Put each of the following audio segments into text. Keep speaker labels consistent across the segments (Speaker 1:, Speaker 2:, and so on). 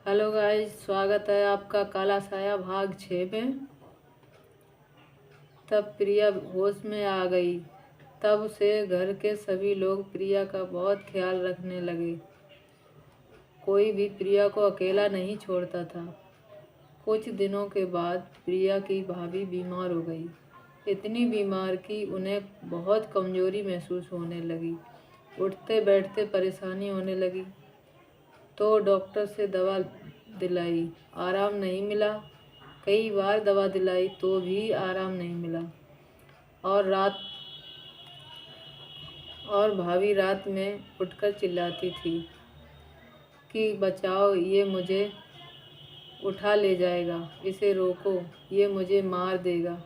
Speaker 1: Hello guys, स्वागत है आपका काला साया भाग 6 में। तब प्रिया होश में आ गई। तब से घर के सभी लोग प्रिया का बहुत ख्याल रखने लगे। कोई भी प्रिया को अकेला नहीं छोड़ता था। कुछ दिनों के बाद प्रिया की भाभी बीमार हो गई। इतनी बीमार कि उन्हें बहुत कमजोरी महसूस होने लगी। उठते बैठते परेशानी होने लगी। तो डॉक्टर से दवा दिलाई, आराम नहीं मिला। कई बार दवा दिलाई तो भी आराम नहीं मिला। और भाभी रात में उठकर चिल्लाती थी कि बचाओ, ये मुझे उठा ले जाएगा, इसे रोको, ये मुझे मार देगा।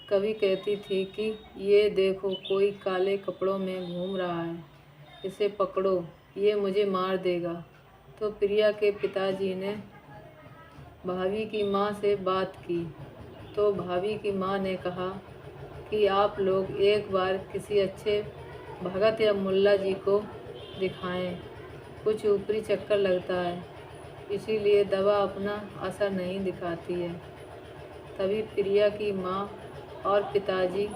Speaker 1: कभी कहती थी कि ये देखो, कोई काले कपड़ों में घूम रहा है, इसे पकड़ो, ये मुझे मार देगा। तो प्रिया के पिताजी ने भाभी की माँ से बात की। तो भाभी की माँ ने कहा कि आप लोग एक बार किसी अच्छे भगत या मुल्ला जी को दिखाएं। कुछ ऊपरी चक्कर लगता है, इसीलिए दवा अपना असर नहीं दिखाती है। तभी प्रिया की माँ और पिताजी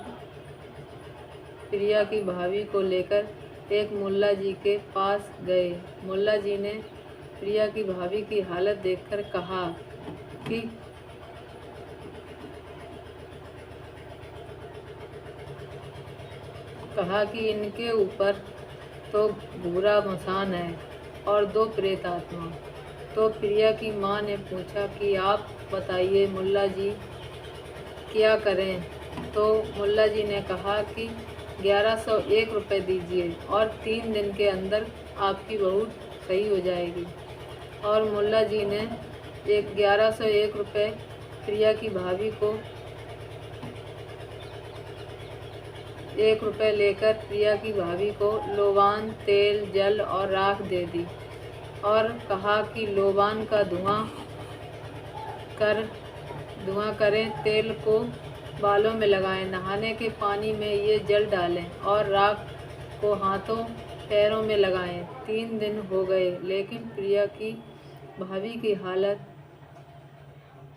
Speaker 1: प्रिया की भाभी को लेकर एक मुल्ला जी के पास गए। मुल्ला जी ने प्रिया की भाभी की हालत देखकर कहा कि इनके ऊपर तो बुरा मसान है और 2 प्रेत आत्मा। तो प्रिया की माँ ने पूछा कि आप बताइए मुल्ला जी, क्या करें। तो मुल्ला जी ने कहा कि 1101 रुपये दीजिए और 3 दिन के अंदर आपकी बहू सही हो जाएगी। और मुल्ला जी ने 1101 रुपये प्रिया की भाभी को 1 रुपये लेकर प्रिया की भाभी को लोबान, तेल, जल और राख दे दी और कहा कि लोबान का धुआं करें, तेल को बालों में लगाएं, नहाने के पानी में ये जल डालें और राख को हाथों पैरों में लगाएं। 3 दिन हो गए, लेकिन प्रिया की भाभी की हालत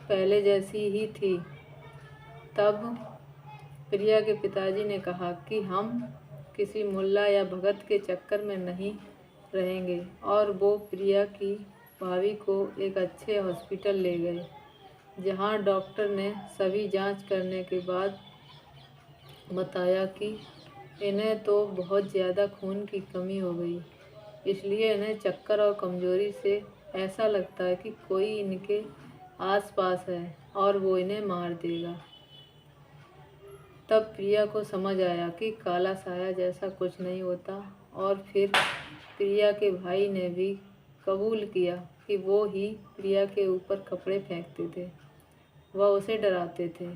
Speaker 1: पहले जैसी ही थी। तब प्रिया के पिताजी ने कहा कि हम किसी मुल्ला या भगत के चक्कर में नहीं रहेंगे, और वो प्रिया की भाभी को एक अच्छे हॉस्पिटल ले गए, जहां डॉक्टर ने सभी जांच करने के बाद बताया कि इन्हें तो बहुत ज़्यादा खून की कमी हो गई, इसलिए इन्हें चक्कर और कमज़ोरी से ऐसा लगता है कि कोई इनके आसपास है और वो इन्हें मार देगा। तब प्रिया को समझ आया कि काला साया जैसा कुछ नहीं होता, और फिर प्रिया के भाई ने भी कबूल किया कि वो ही प्रिया के ऊपर कपड़े फेंकते थे, वह उसे डराते थे।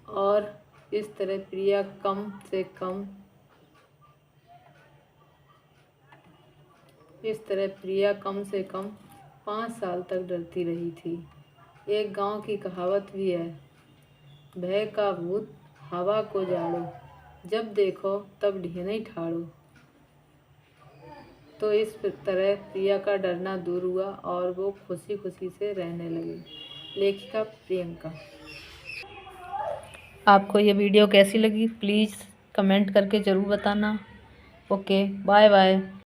Speaker 1: और इस तरह प्रिया कम से कम 5 साल तक डरती रही थी। एक गांव की कहावत भी है, भय का भूत हवा को जाड़ो, जब देखो तब ढींढई ठाड़ो। तो इस तरह प्रिया का डरना दूर हुआ और वो खुशी खुशी से रहने लगी। लेखिका प्रियंका। आपको ये वीडियो कैसी लगी प्लीज़ कमेंट करके ज़रूर बताना। Okay, bye bye.